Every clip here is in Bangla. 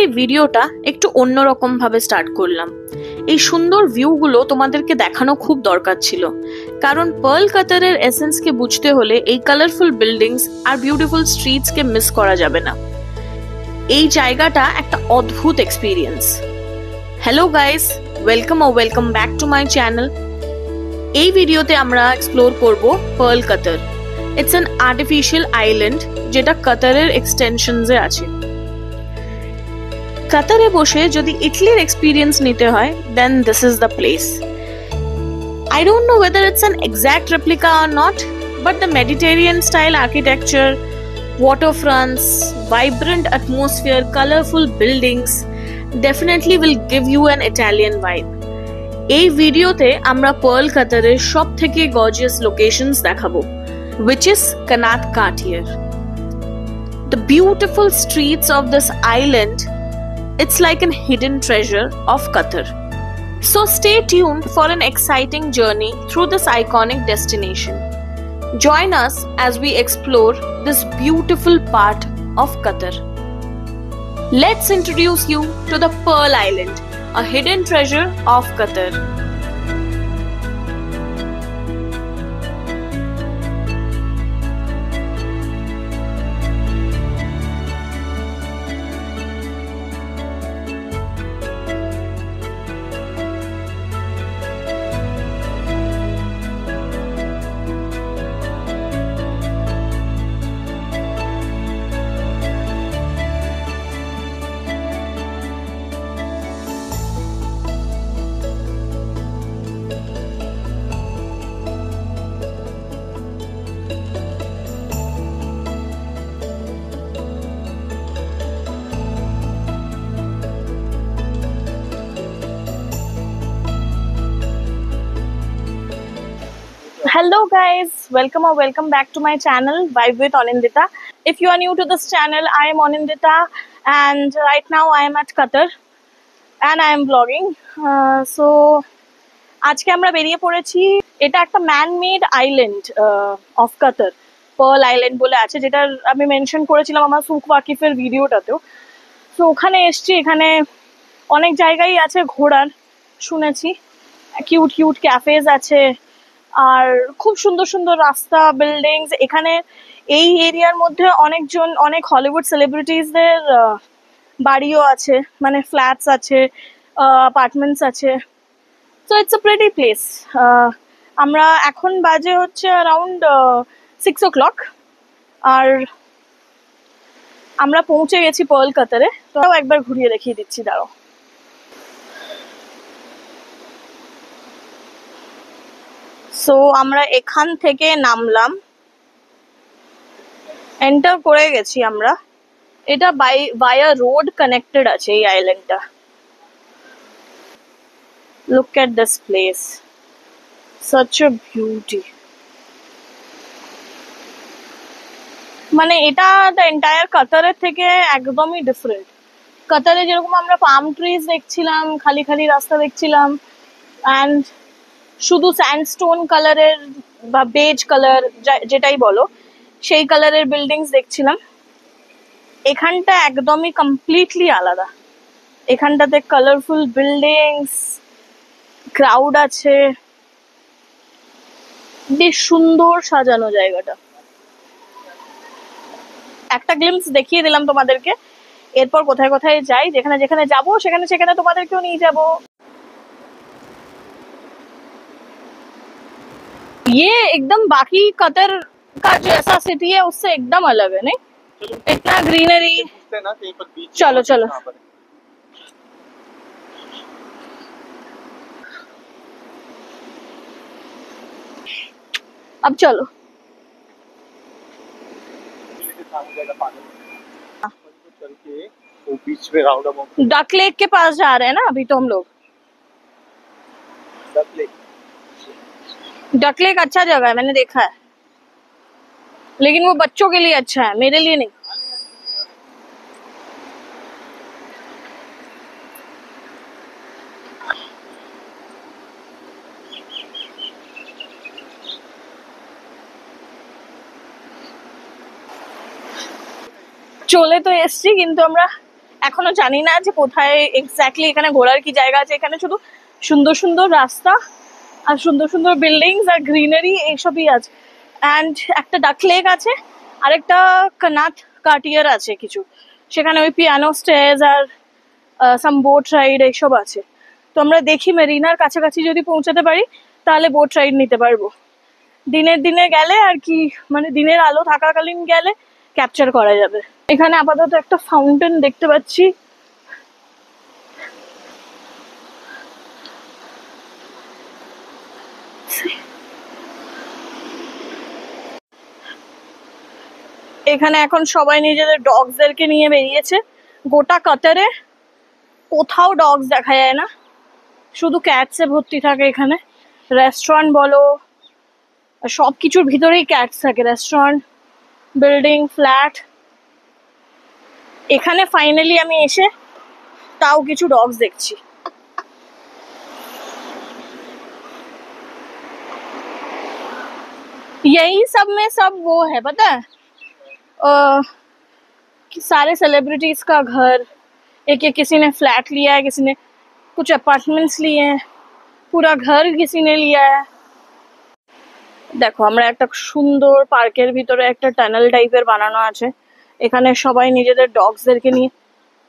এই ভিডিওটা একটু অন্যরকম ভাবে স্টার্ট করলাম। এই সুন্দর ভিউগুলো তোমাদেরকে দেখানো খুব দরকার ছিল, কারণ পার্ল কাতারের এসেন্সকে বুঝতে হলে এই কালারফুল বিল্ডিংস আর বিউটিফুল স্ট্রিটসকে মিস করা যাবে না। এই জায়গাটা একটা অদ্ভুত experience. Hello guys, welcome back to my channel. এই ভিডিওতে আমরা এক্সপ্লোর করব Pearl Qatar. It's an artificial island যেটা কাতারের এক্সটেনশনসে আছে। কাতারে বসে যদি ইটালির এক্সপিরিয়েন্স নিতে হয়, then this is the place. I don't know whether it's an exact replica or not, but the Mediterranean style architecture, waterfronts, vibrant atmosphere, colorful buildings definitely will give you an Italian vibe. এই ভিডিওতে আমরা পার্ল কাতারের সবথেকে গর্জিয়াস লোকেশনস দেখাবো, which is Kanat Cartier. The beautiful streets of this island, it's like an hidden treasure of Qatar. So stay tuned for an exciting journey through this iconic destination. Join us as we explore this beautiful part of Qatar. Let's introduce you to the Pearl Island, a hidden treasure of Qatar. Hello guys, welcome back to my channel Vibe with Anindita. If you are new to this channel, I am Anindita and right now I am at Qatar and I am vlogging. So আজকে আমরা বেরিয়ে পড়েছি। এটা একটা man made island of Qatar, Pearl island বলে আছে, যেটা আমি মেনশন করেছিলাম আমার সুক ওয়াকিফের ভিডিওটাতেও। সো ওখানে এসছি। এখানে অনেক জায়গায় আছে ঘোরার, শুনেছি কিউট ক্যাফেজ আছে আর খুব সুন্দর সুন্দর রাস্তা, বিল্ডিংস। এখানে এই এরিয়ার মধ্যে অনেক হলিউড সেলিব্রিটিসদের বাড়িও আছে, মানে ফ্ল্যাটস আছে, অ্যাপার্টমেন্টস আছে। So it's a pretty place. আমরা এখন বাজে হচ্ছে অ্যারাউন্ড 6 o'clock আর আমরা পৌঁছে গেছি পার্ল কাতারে। তো একবার ঘুরিয়ে দেখিয়ে দিচ্ছি, দাঁড়াও। সো আমরা এখান থেকে নামলাম, এন্টার করে গেছি আমরা। এটা বাই রোড কানেক্টেড আছে এই আইল্যান্ডটা। Look at this place, such a beauty. মানে এটা দ্য এন্টায়ার কাতারের থেকে একদমই ডিফারেন্ট। কাতারে যেরকম আমরা পাম ট্রিজ দেখছিলাম, খালি রাস্তা দেখছিলাম, অ্যান্ড শুধু স্যান্ডস্টোন কালারের বা বেজ কালার যেটাই বলো, সেই কালারের বিল্ডিংস দেখছিলাম। এখানটা একদমই কমপ্লিটলি আলাদা। এখানটাতে কালারফুল বিল্ডিংস, ক্রাউড আছে, বেশ সুন্দর সাজানো জায়গাটা। একটা গ্লিম্পস দেখিয়ে দিলাম তোমাদেরকে। এরপর কোথায় কোথায় যাই, যেখানে যাবো সেখানে তোমাদেরকেও নিয়ে যাবো। ये एकदम बाकी कतर का जो ऐसा सिटी है उससे एकदम अलग है, नहीं? इतना ग्रीनरी। चलो अब चलो। डक लेक के पास जा रहे हैं ना अभी तो हम लोग। डक लेक अच्छा जगह है, मैंने देखा है, लेकिन वो बच्चों के लिए अच्छा है, मेरे लिए नहीं। চলে তো এসছি, কিন্তু আমরা এখনো জানি না যে কোথায় এক্স্যাক্টলি এখানে ঘোরার কি জায়গা আছে। এখানে শুধু সুন্দর সুন্দর রাস্তা আর সুন্দর সুন্দর বিল্ডিংস আর গ্রিনারি এইসবই আছে। অ্যান্ড একটা ডাক লেক আছে, আরেকটা কানাথ কাটিয়ার আছে কিছু, সেখানে ওই পিয়ানো স্টেজ আর সাম বোট রাইড এইসব আছে। তো আমরা দেখি মেরিনার কাছাকাছি যদি পৌঁছাতে পারি তাহলে বোট রাইড নিতে পারবো। দিনে গেলে আর কি, মানে দিনের আলো থাকাকালীন গেলে ক্যাপচার করা যাবে। এখানে আপাতত একটা ফাউন্টেন দেখতে পাচ্ছি। এখানে এখন সবাই নিজেদের ডগসদেরকে নিয়ে বেরিয়েছে। গোটা কাতারে কোথাও ডগস দেখা যায় না, শুধু ক্যাটসে ভর্তি থাকে এখানে। রেস্টুরেন্ট বলো, সব কিছুর ভিতরেই ক্যাটস থাকে, রেস্টুরেন্ট, বিল্ডিং, ফ্ল্যাট। এখানে ফাইনালি আমি এসে তাও কিছু ডগস দেখছি। यही सब में सब वो है पता है, कि सारे सेलिब्रिटीज का घर, एक किसी ने फ्लैट लिया है, किसी ने कुछ अपार्टमेंट्स लिए हैं, पूरा घर किसी ने लिया है। দেখো আমরা একটা সুন্দর পার্কের ভিতরে একটা টানেল টাইপের বানানো আছে, এখানে সবাই নিজেদের ডগসদেরকে নিয়ে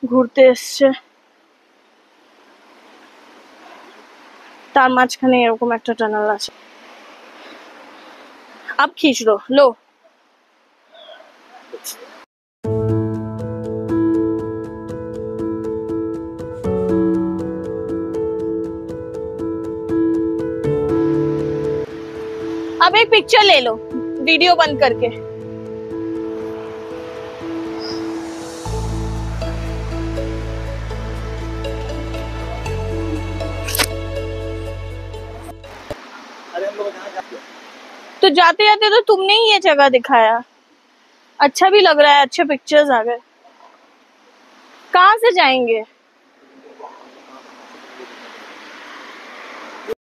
ঘুরতে এসছে। তার মাঝখানে এরকম একটা টানেল আছে। अब खींच दो, लो। अब एक पिक्चर ले लो वीडियो बंद करके। तो जाते जाते तो तुमने ही ये जगह दिखाया, अच्छा भी लग रहा है, अच्छे पिक्चर्स आ गए। कहाँ से जाएंगे,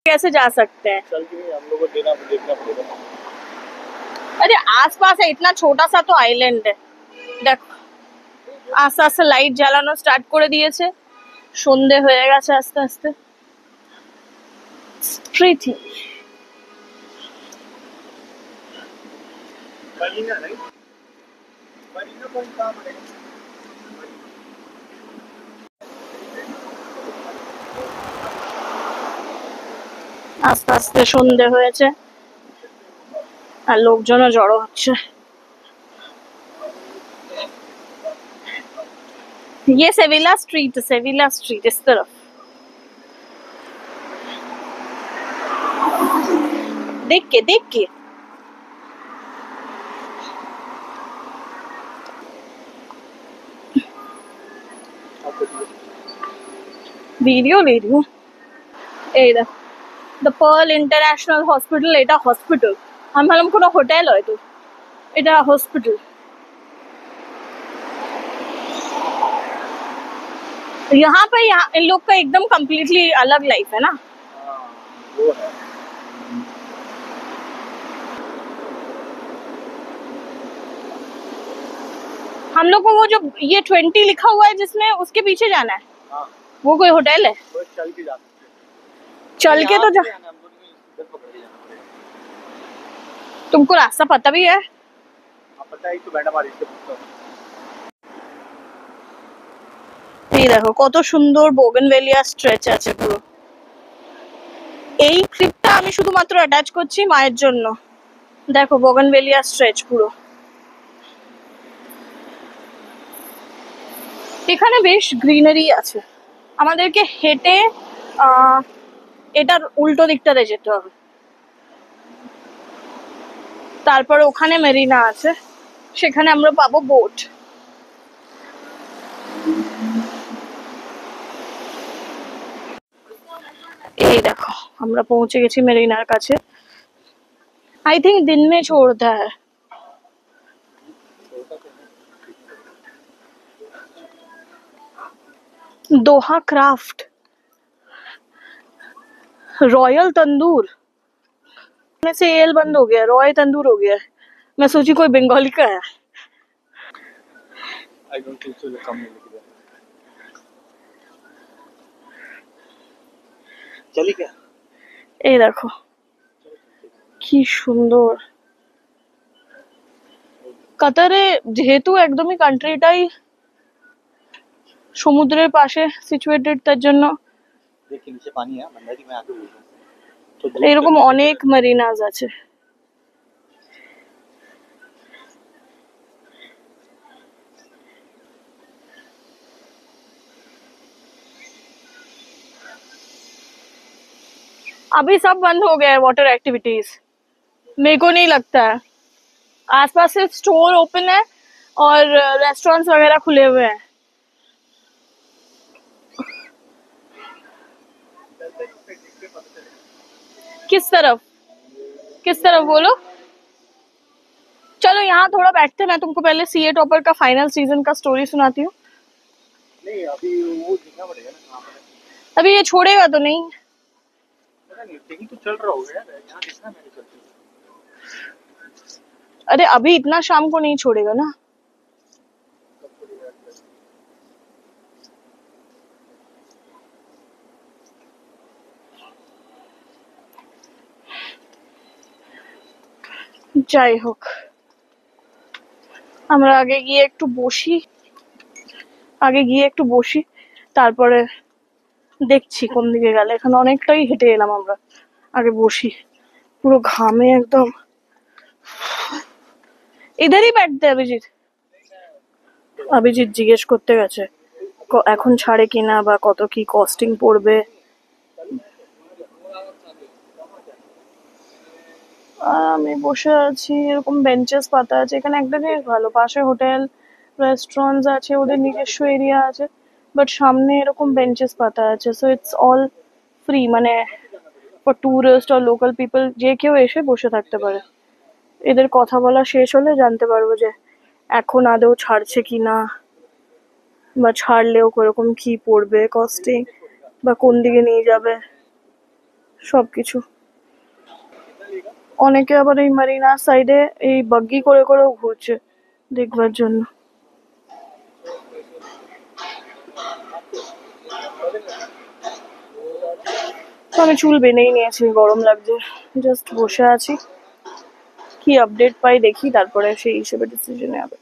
कैसे जा सकते हैं? चल के हम लोग को देखना पड़ेगा। अरे आसपास है, इतना छोटा सा तो आइलैंड है। দেখো আস্তে আস্তে লাইট জ্বালানো স্টার্ট করে দিয়েছে, সন্ধে হয়ে গেছে আস্তে আস্তে। স্ট্রিট मरीना नहीं, मरीना कोई काम नहीं। আস্তে আস্তে সন্ধে হয়েছে আর লোকজনও জড়ো হচ্ছে। ये सेविला स्ट्रीट इस तरफ। देख के वीडियो ले रही हूँ। এই দেখ, দ্য পার্ল ইন্টারন্যাশনাল হসপিটাল। এটা হসপিটাল, আমি ভাবলাম কোনো হোটেল হয়তো, এটা হসপিটাল। यहाँ पे इन लोग का एकदम कम्प्लीटली अलग लाइफ है ना। वो है। हम लोग को वो जो ये 20 लिखा हुआ है जिसमें, उसके पीछे जाना है। हाँ। वो कोई होटल है? वो चल के जा सकते हैं। चल के तो जा, तुमको रास्ता पता भी है? हाँ पता है, तो मैडम आ रही है। এই দেখো কত সুন্দর বোগেনভেলিয়া স্ট্রেচ আছে পুরো। এই ক্লিপটা আমি শুধুমাত্র অ্যাটাচ করছি মায়ের জন্য। দেখো বোগেনভেলিয়া স্ট্রেচ পুরো। এখানে বেশ গ্রিনারি আছে, আমাদেরকে হেঁটে এটার উল্টো দিকটাতে যেতে হবে। তারপরে ওখানে মেরিনা আছে, সেখানে আমরা পাবো বোট। এই দেখো আমরা পৌঁছে গেছি মেরিনার কাছে। आई थिंक दिन में छोड़ता है। दोहा क्राफ्ट, रॉयल तंदूर में से एल बंद हो गया, रॉयल तंदूर हो गया है। मैं सोची कोई बंगाली का है। आई डोंट थिंक सो, कम नहीं लिख रहा। चली क्या? এই দেখো কি সুন্দর। কাতারে যেহেতু একদমই কান্ট্রিটাই সমুদ্রের পাশে সিচুয়েটেড, তার জন্য देखिए नीचे पानी है, मंदारी मैं आगे बोल रहा हूँ। तो এরকম অনেক মারিনাজ আছে। अभी सब बंद हो गया है वाटर एक्टिविटीज, मेरे को नहीं लगता है। आसपास सिर्फ स्टोर ओपन है और रेस्टोरेंट्स वगैरह खुले हुए हैं। किस तरफ, किस तरफ बोलो। चलो यहाँ थोड़ा बैठते हैं, मैं तुमको पहले सीए टॉपर का फाइनल सीजन का स्टोरी सुनाती हूँ। नहीं अभी वो देखना पड़ेगा ना कहाँ पर है। अभी ये छोड़ेगा तो नहीं। पता नहीं कहीं तो चल रहा होगा यार, यहाँ देखना मैंने चलते हुए। अरे अभी इतना शाम को नहीं छोड़ेगा ना। कब छोड़ेगा यार? যাই হোক, আমরা আগে গিয়ে একটু বসি, তারপরে দেখছি কোন দিকে গেলে। এখানে অনেকটাই হেঁটে এলাম আমরা, আগে বসি। পুরো ঘামে একদম। ইধারই बैठते অভিজিৎ জিজ্ঞেস করতে গেছে এখন ছাড়ে কিনা বা কত কি কস্টিং পড়বে। আমি বসে আছি, এরকম বেঞ্চেস পাতা আছে। এখানে একটা জিনিস ভালো, পাশে হোটেল রেস্টুরেন্টস আছে, ওদের নিজস্ব এরিয়া আছে, বাট সামনে এরকম বেঞ্চেস পাতা আছে। সো ইটস অল ফ্রি, মানে ফর টুরিস্ট আর লোকাল পিপল যে কেউ এসে বসে থাকতে পারে। এদের কথা বলা শেষ হলে জানতে পারবো যে এখন আদৌ ছাড়ছে কিনা, বা ছাড়লেও কিরকম কি পড়বে কস্টিং, বা কোন দিকে নিয়ে যাবে, সবকিছু। অনেকে আবার এই মারিনা সাইডে এই বাগ্গি করে করেও ঘুরছে দেখবার জন্য। তো আমি চুল বেঁধেই নিয়েছি, গরম লাগছে, জাস্ট বসে আছি। কি আপডেট পাই দেখি, তারপরে সেই হিসেবে ডিসিশনে হবে।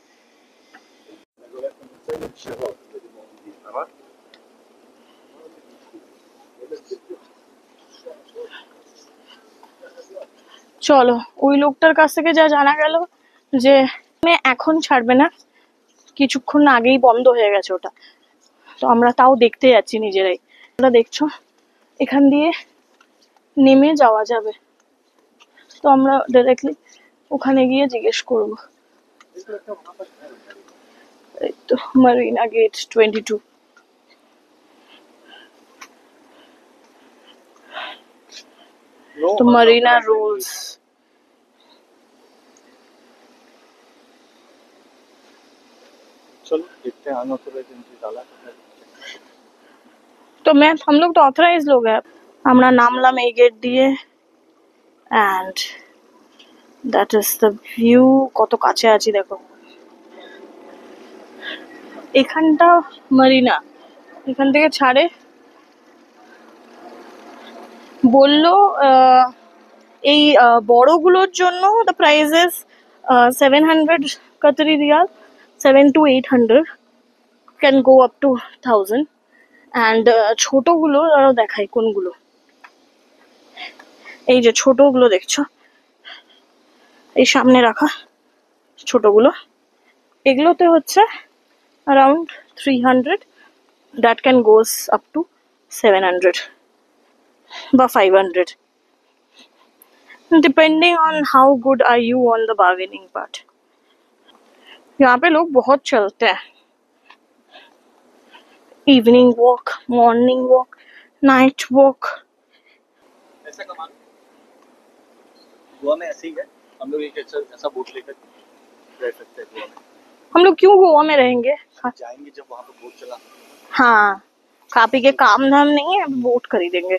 চলো, ওই লোকটার কাছ থেকে যা জানা গেল যে এখন ছাড়বে না, কিছুক্ষণ আগেই বন্ধ হয়ে গেছে ওটা। তো আমরা তাও দেখতে যাচ্ছি নিজেরাই। তোমরা দেখছো এখান দিয়ে নেমে যাওয়া যাবে, তো আমরা ডাইরেক্টলি ওখানে গিয়ে জিজ্ঞেস করবো। এই তো মারিনা গেট 22। तो मरीना रूल्स। चलो देखते हैं अनऑथराइज्ड एंट्री डाला तो मैं हम लोग तो ऑथराइज लोग हैं। আমরা নামলাম এই গেট দিয়ে, and that is the view. কত কাছে আছি দেখো। এখানটা মারিনা, এখান থেকে ছাড়ে বললো এই বড়গুলোর জন্য the prices 700 Qatari riyal, 7 to 800, can go up to 1000। And ছোটগুলো আরো দেখাই কোনগুলো। এই যে ছোটগুলো দেখছো, এই সামনে রাখা ছোটগুলো, এগুলোতে হচ্ছে around 300, that can goes up to 700 বা 500, depending on how good are you on the bargaining part. यहाँ पे लोग बहुत चलते हैं, evening walk, morning walk, night walk. ऐसा कमान गोवा में ऐसे ही है। हम लोग एक ऐसा बोट लेकर रह सकते हैं गोवा में। हम लोग क्यों गोवा में रहेंगे? जाएंगे जब वहाँ पे बोट चला। हाँ, खा पी के काम धाम नहीं है, बोट खरीदेंगे।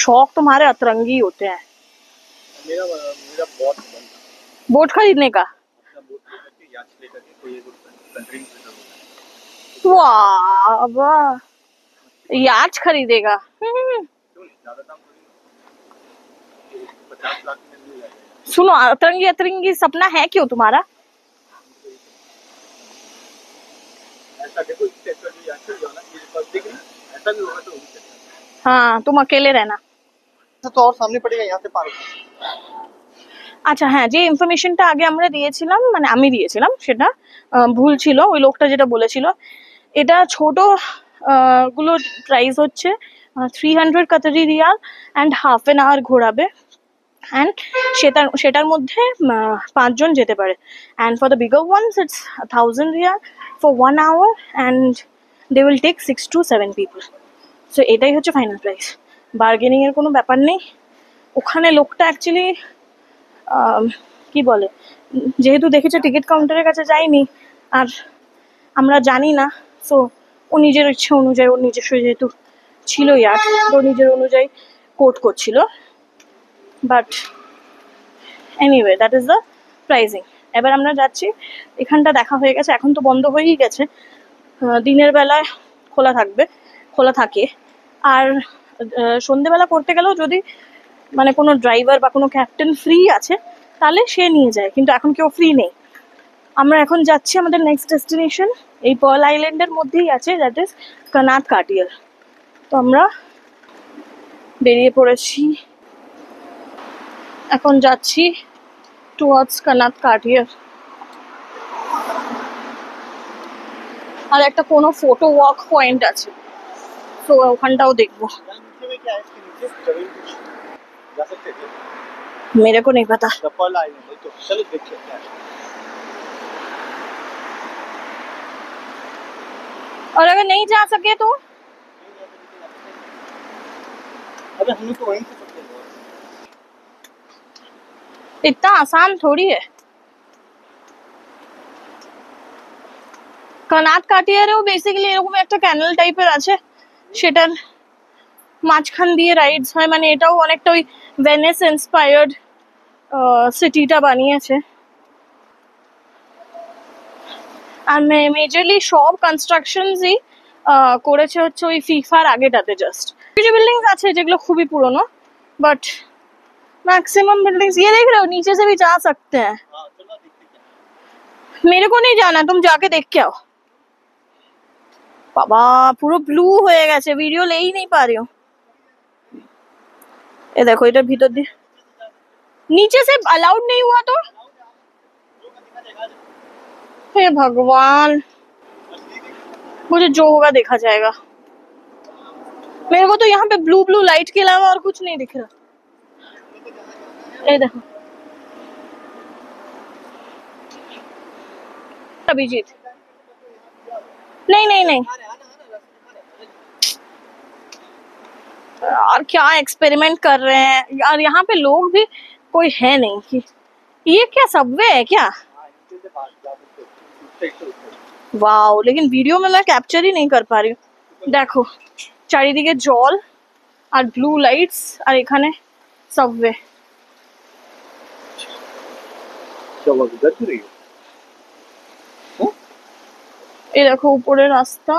शौक तुम्हारे अतरंगी होते हैं। मेरा बहुत मन था बोट खरीदने का। अपना बोट लेकर के, याच लेकर के कोई एक कंट्री में विजिट होगा। वाह वाह, याच खरीदेगा। क्यों नहीं, ज्यादा दाम थोड़ी ना, 50 लाख में मिल जाएगा। सुनो, अतरंगी अतरंगी सपना है क्यों तुम्हारा? ऐसा देखो, इस टाइप का जो यार जो ना, ये पब्लिक नहीं, ऐसा भी होगा तो हो भी सकता है। हाँ, तुम अकेले रहना। तो और सामने पड़ेगा, यहाँ से पार होगा। আচ্ছা হ্যাঁ, যে ইনফরমেশনটা আগে আমরা দিয়েছিলাম, মানে আমি দিয়েছিলাম, সেটা ভুল ছিল। ওই লোকটা যেটা বলেছিল, এটা ছোট গুলোর প্রাইস হচ্ছে 300 Qatari riyal and half an hour ঘোরাবে, অ্যান্ড সেটার মধ্যে 5 জন যেতে পারে। And for the bigger ones it's 1000 riyal for 1 hour, and they will take 6 to 7 people. So এটাই হচ্ছে ফাইনাল প্রাইস, বার্গেনিং এর কোনো ব্যাপার নেই। ওখানে লোকটা অ্যাকচুয়ালি কি বলে, যেহেতু দেখেছে টিকিট কাউন্টারের কাছে যায়নি আর আমরা জানি না, সো ও নিজের ইচ্ছে অনুযায়ী, ওর নিজস্ব যেহেতু ছিল ইয়ার, তো নিজের অনুযায়ী কোট করছিল। But anyway, that is the pricing. এবার আমরা যাচ্ছি, এখানটা দেখা হয়ে গেছে, এখন তো বন্ধ হয়েই গেছে। দিনের বেলায় খোলা থাকবে, খোলা থাকে। আর সন্ধেবেলা করতে গেলেও যদি মানে কোনো ড্রাইভার বা কোনো ক্যাপ্টেন ফ্রি আছে তাহলে সে নিয়ে যায়, কিন্তু এখন কেউ ফ্রি নেই। আমরা এখন যাচ্ছি আমাদের নেক্সট ডেস্টিনেশন, এই পার্ল আইল্যান্ডের মধ্যেই আছে, দ্যাট ইজ কানাত কাটিয়ার। তো আমরা বেরিয়ে পড়েছি, এখন যাচ্ছি টুয়ার্ডস কানাত কাটিয়ার। আর একটা কোনো ফটো ওয়াক পয়েন্ট আছে, তো ওখানটাও দেখবো। नीचे में क्या है, इसके नीचे जमीन कुछ जा सकते थे। मेरे को नहीं पता। पर्ल आइलैंड है, तो चलो देखते हैं क्या है। और अगर नहीं जा सके तो अबे हम लोग तो वहीं से सकते हैं। इतना आसान थोड़ी है। কানাত কাটিয়ারেও বেসিক্যালি এরকম একটা ক্যানেল টাইপের আছে, সেটার মাঝখান দিয়ে রাইডস হয়, মানে এটাও অনেকটা ওই ভেনিস ইন্সপায়ার্ড সিটিটা বানিয়েছে। আর মেজরলি সব কনস্ট্রাকশনসই করেছে হচ্ছে ওই ফিফার আগেটাতে। জাস্ট কিছু বিল্ডিংস আছে যেগুলো খুবই পুরনো, বাট मैक्सिमम बिल्डिंग्स ये देख रहे हो, नीचे से भी जा सकते हैं। हाँ चलो देखते हैं। मेरे को नहीं जाना, तुम जाके देख के आओ। বাবা পুরো ব্লু হয়ে গেছে, ভিডিও লেই नहीं पा रही हूँ। ये देखो, इधर भीतर দিয়ে नीचे से अलाउड नहीं हुआ तो हे भगवान, मुझे जो होगा देखा जाएगा। मेरे को तो यहाँ पे ब्लू ब्लू लाइट के अलावा और कुछ नहीं दिख रहा। ये देखो अभिजीत, नहीं नहीं नहीं यार, क्या एक्सपेरिमेंट कर रहे हैं यार, यहाँ पे लोग भी कोई है नहीं कि ये क्या सबवे है क्या? वाओ, लेकिन वीडियो में मैं कैप्चर ही नहीं कर पा रही हूँ। देखो চারিদিকে জল আর ব্লু লাইটস, আর এখানে सबवे। चलो इधर से रही हो। এই দেখো উপরে রাস্তা,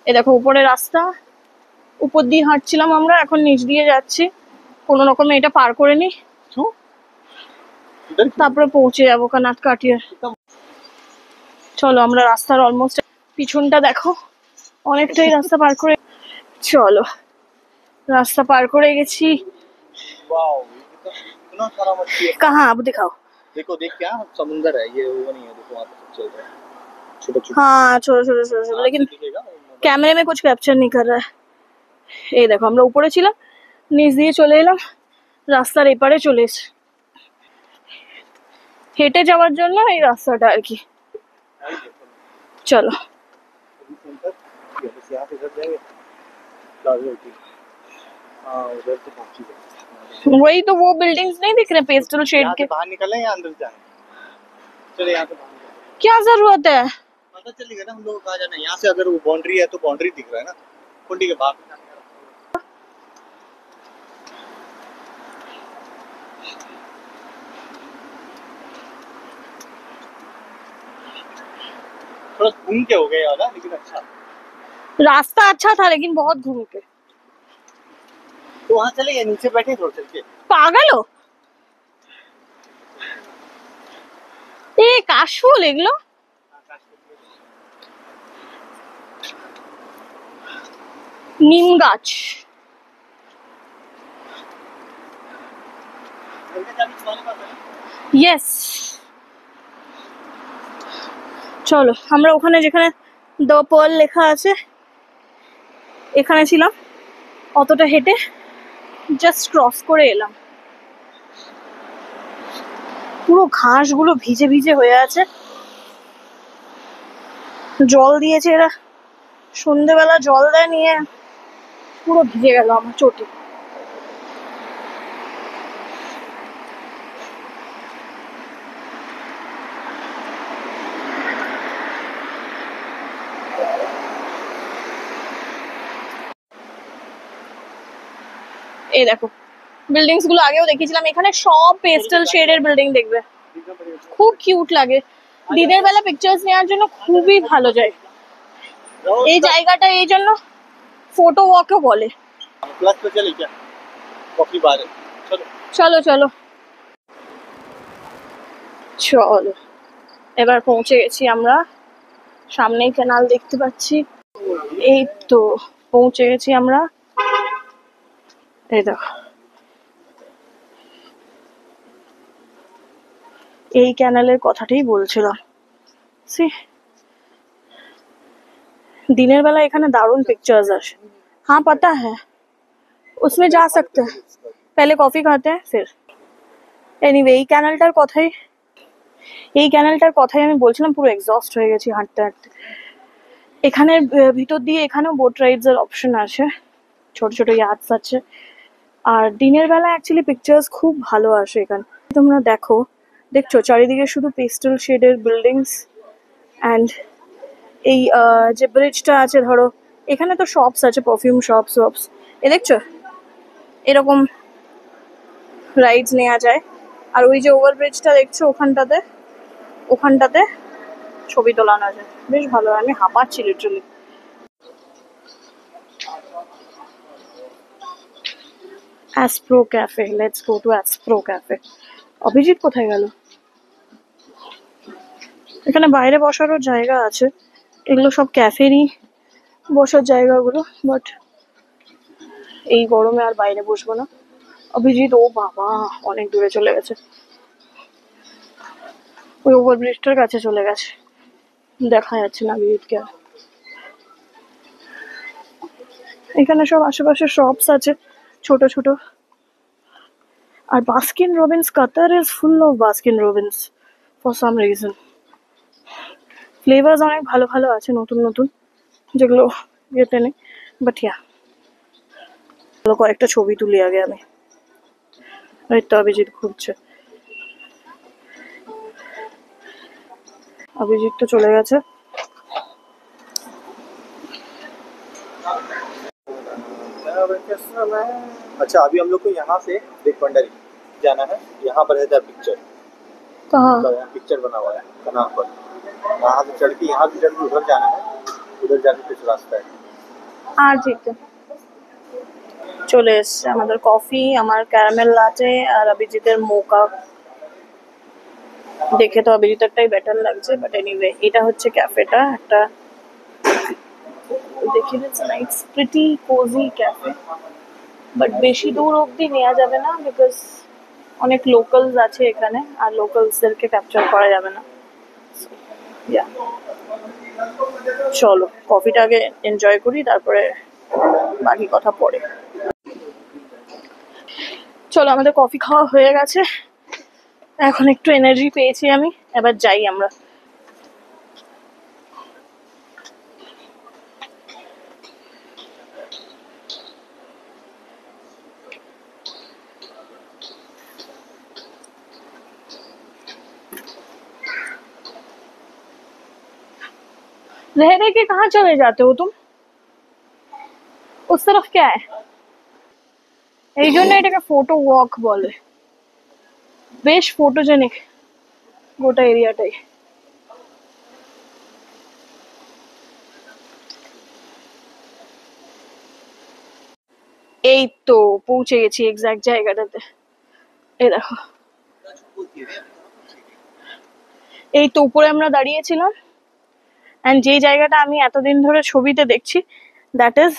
এই দেখো উপরে রাস্তা, উপর দিয়ে হাঁটছিলাম আমরা, এখন নিচ দিয়ে যাচ্ছি কোনো রকমে এটা পার করে নি, इधर তারপরে পৌঁছে যাবো কানাত কাটিয়ার। চলো, আমরা রাস্তার অলমোস্ট পিছনটা দেখো, অনেকটাই রাস্তা পার করে, চলো রাস্তা পার করে গেছি। वाओ, ये तो इतना सारा मछली है। कहाँ अब दिखाओ। देखो देख, क्या समुंदर है ये, वो नहीं है, देखो वहाँ पे सब चल रहा है, छोटा छोटा। हाँ छोटे छोटे छोटे छोटे, लेकिन दिखेगा ক্যামেরা में कुछ कैप्चर नहीं कर रहा है। এই দেখো, আমরা উপরে ছিলাম, নিচ দিয়ে চলে এলাম, রাস্তার এপারে চলে এসেছি। হেঁটে যাওয়ার জন্য এই রাস্তাটা আর কি। চলো बस यहाँ से इधर जाएंगे, प्लाजा होती है। हाँ उधर तो पहुँच ही गए। वही तो, वो बिल्डिंग्स नहीं दिख रहे पेस्टल शेड यहाँ के? से बाहर निकले या अंदर जाए? चलो यहाँ से बाहर निकले। क्या जरूरत है? पता चलेगा ना हम लोग कहाँ जाना है। यहाँ से अगर वो बाउंड्री है तो बाउंड्री दिख रहा है ना, कुंडी के बाहर। थोड़ा घूम के हो गया यार, लेकिन अच्छा। रास्ता अच्छा था लेकिन बहुत घूम के। तो वहाँ चले गए, नीचे बैठे थोड़ा चल के। पागल हो? ये काशफुल एगलो নিম গাছ। ইয়েস, চলো আমরা ওখানে যেখানে দ্য পার্ল লেখা আছে এখানে ছিলাম, অতটা হেঁটে জাস্ট ক্রস করে এলাম। পুরো ঘাসগুলো ভিজে ভিজে হয়ে আছে, জল দিয়েছে এরা, সন্ধেবেলা জল দেয় নিয়ে পুরো ভিজে গেল আমার চটি। এই দেখো বিল্ডিংস গুলো আগেও দেখিয়েছিলাম, এখানে সব পেস্টেল শেডের বিল্ডিং দেখবে, খুব কিউট লাগে। দিনের বেলা পিকচার্স নেওয়ার জন্য খুবই ভালো যায় এই জায়গাটা, এই জন্য ফটো ওয়াকও বলে। क्लास पे चले क्या? कॉफी बार है, चलो। চলো চলো চলো, এবার পৌঁছে গেছি আমরা, সামনেই ক্যানাল দেখতে পাচ্ছি। এই তো পৌঁছে গেছি আমরা, এই দেখো এই ক্যানালের কথাটাই বলছিলাম। সি দিনের বেলা এখানে দারুণ পিকচার্স আসে। हाँ पता है, उसमें जा सकते हैं, पहले कॉफी खाते हैं फिर। এনিওয়ে এই ক্যানেলটার কথাই আমি বলছিলাম, পুরো এক্সস্ট হয়ে গেছি হাঁটতে হাঁটতে। এখানের ভিতর দিয়ে এখানেও বোট রাইডস এর অপশন আছে, ছোট ছোট ইয়াটস আছে। আর দিনের বেলা অ্যাকচুয়ালি পিকচার্স খুব ভালো আসে এখানে। তোমরা দেখছো চারিদিকে শুধু পেস্টেল শেডের বিল্ডিংস অ্যান্ড এই যে ব্রিজটা আছে, ধরো এখানে তো শপস আছে, পারফিউম শপস এ দেখছো, এরকম রাইডস নেওয়া যায়। আর ওই যে ওভারব্রিজটা দেখছো ওখানটাতে ছবি তোলানো যায়, বেশ ভালো। আমি হাঁপাচ্ছি literally. Aspro cafe, let's go to Aspro cafe. Abhijit কোথায় গেল? এখানে বাইরে বসারও জায়গা আছে, এগুলো সব ক্যাফেরই বসার জায়গাগুলো, বাট এই গরমে আর বাইরে বসবো না। অভিজিৎ, ও বাবা অনেক দূরে চলে গেছে, ওই ওভারব্রিজটার কাছে চলে গেছে, দেখা যাচ্ছে না অভিজিৎকে। এখানে সব আশেপাশে শপস আছে ছোট ছোট। আর Baskin Robbins, Qatar is full of Baskin Robbins for some reason. Flavours অনেক ভালো ভালো আছে নতুন নতুন, যেগুলো ইয়েতে নেই, বাট ইয়া ভালো। কয়েকটা ছবি তুলি আগে আমি। এই তো অভিজিৎ ঘুরছে, অভিজিৎ তো চলে গেছে। अच्छा, अभी हम लोग को यहाँ से बिग पंडारी जाना है, यहाँ पर है पिक्चर। कहाँ? तो यहाँ पिक्चर बना हुआ है कनाल पर, वहाँ से चढ़ के यहाँ से चढ़ के उधर जाना है, उधर जाने कुछ रास्ता है। আর ঠিক চলে এসছে আমাদের কফি, আমার ক্যারামেল লাটে আর অভিজিতের মোকা। দেখে তো অভিজিতেরটাই বেটার লাগছে, বাট এনিওয়ে এটা হচ্ছে ক্যাফেটা একটা। দেখি nights pretty cosy cafe, but বেশি দূর অবধি নেওয়া যাবে না, বিকজ অনেক লোকালস আছে এখানে, আর লোকালসদেরকে ক্যাপচার করা যাবে না। চলো কফিটা আগে এনজয় করি, তারপরে বাকি কথা পরে। চলো আমাদের কফি খাওয়া হয়ে গেছে, এখন একটু এনার্জি পেয়েছি আমি, এবার যাই আমরা। रह रह के कहाँ चले जाते हो तुम? उस तरफ क्या है? এই জন্য এটাকে ফটো ওয়াক বলে, বেশ ফটোজেনিক গোটা এরিয়াটাই। এই তো পৌঁছে গেছি এক্সাক্ট জায়গাটাতে। এই দেখো, এই তো উপরে আমরা দাঁড়িয়েছিলাম, অ্যান্ড যেই জায়গাটা আমি এতদিন ধরে ছবিতে দেখছি, দ্যাট ইজ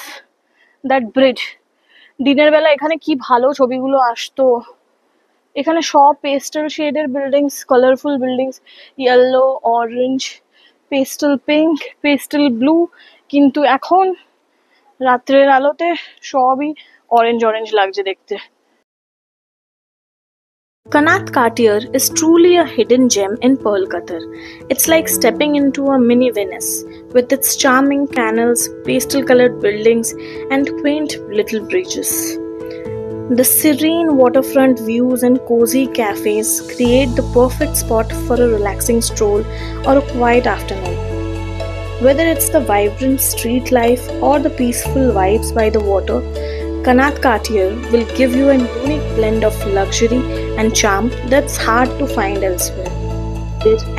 দ্যাট ব্রিজ। দিনের বেলা এখানে কি ভালো ছবিগুলো আসতো। এখানে সব পেস্টেল শেডের buildings, colourful buildings, yellow, orange, pastel pink, pastel blue, কিন্তু এখন রাত্রের আলোতে সবই অরেঞ্জ অরেঞ্জ লাগছে দেখতে। Kanath Cartier is truly a hidden gem in Pearl Qatar. It's like stepping into a mini Venice with its charming canals, pastel colored buildings, and quaint little bridges. The serene waterfront views and cozy cafes create the perfect spot for a relaxing stroll or a quiet afternoon. Whether it's the vibrant street life or the peaceful vibes by the water, Kanath Cartier will give you a unique blend of luxury and charm that's hard to find elsewhere.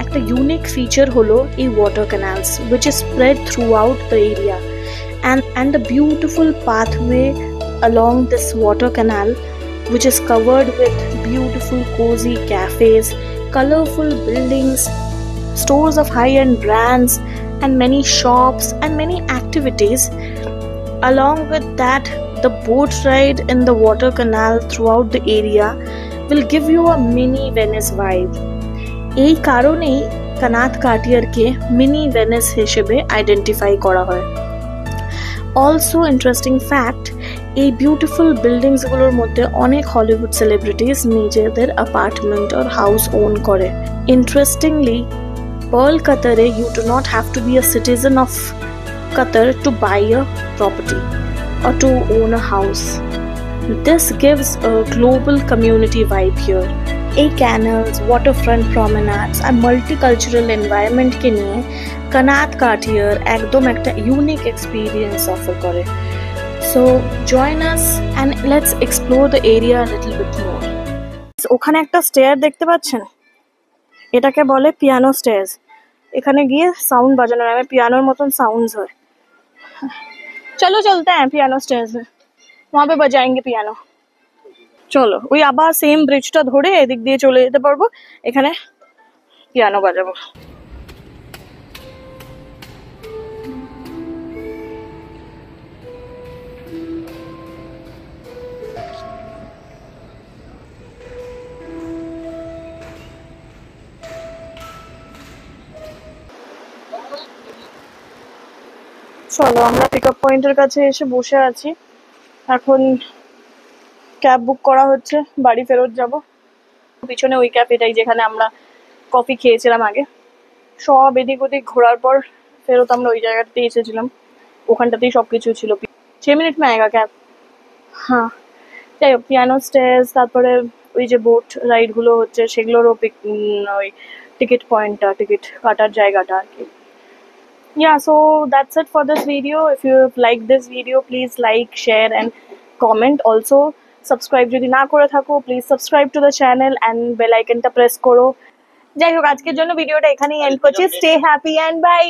একটা unique feature হলো এই water canals, which is spread throughout the area, and the beautiful pathway along this water canal, which is covered with beautiful cozy cafes, colorful buildings, stores of high-end brands, and many shops and many activities. Along with that, the boat ride in the water canal throughout the area will give you a mini Venice vibe. এই কারণেই কানাথ কার্টিয়ারকে মিনি ভেনিস হিসেবে আইডেন্টিফাই করা হয়। অলসো ইন্টারেস্টিং ফ্যাক্ট, এই বিউটিফুল বিল্ডিংসগুলোর মধ্যে অনেক হলিউড সেলিব্রিটিজ নিজেদের অ্যাপার্টমেন্ট আর হাউস ওন করে। Interestingly, Pearl Qatar, you do not have to be a citizen of Qatar to buy a property or to own a house. This gives a global community vibe here. এই canals, waterfront promenades আর multicultural environment কে নিয়ে কানাথ কার্টিয়ার একদম একটা ইউনিক এক্সপিরিয়েন্স অফার করে। So join us and let's explore the area a little bit more. ওখানে একটা স্টেয়ার দেখতে পাচ্ছেন, এটাকে বলে পিয়ানো স্টেয়ার্স। এখানে গিয়ে সাউন্ড বাজানো যাবে, পিয়ানোর মতন সাউন্ডস হয়। চলো চলতে হ্যাঁ পিয়ানো স্টেয়ার্স में वहाँ पे बजाएंगे পিয়ানো। চলো ওই আবার সেম ব্রিজটা ধরে এদিক দিয়ে চলে যেতে পারবো, এখানে পিয়ানো বাজাবো। চলো আমরা পিক আপ পয়েন্টের কাছে এসে বসে আছি, এখন ক্যাব বুক করা হচ্ছে, বাড়ি ফেরত যাব। পিছনে ওই ক্যাফেটাই যেখানে আমরা কফি খেয়েছিলাম আগে। সব এদিক ওদিক ঘোরার পর ফেরত আমরা ওই জায়গাটাতেই এসেছিলাম, ওখানটাতেই সব কিছু ছিল। 6 মিনিট में आएगा ক্যাব। হ্যাঁ, যাই হোক, পিয়ানো স্টেয়ার্স, তারপরে ওই যে বোট রাইডগুলো হচ্ছে সেগুলোরও ওই টিকিট পয়েন্টটা, টিকিট কাটার জায়গাটা আর কি। Yeah, so that's it for this video. If you like this video, please like, share and comment. Also subscribe যদি না করে থাকো, please subscribe to the channel and bell আইকনটা প্রেস করো। যাই হোক, আজকের জন্য ভিডিওটা এখানেই এন্ড করছি। Stay happy and by.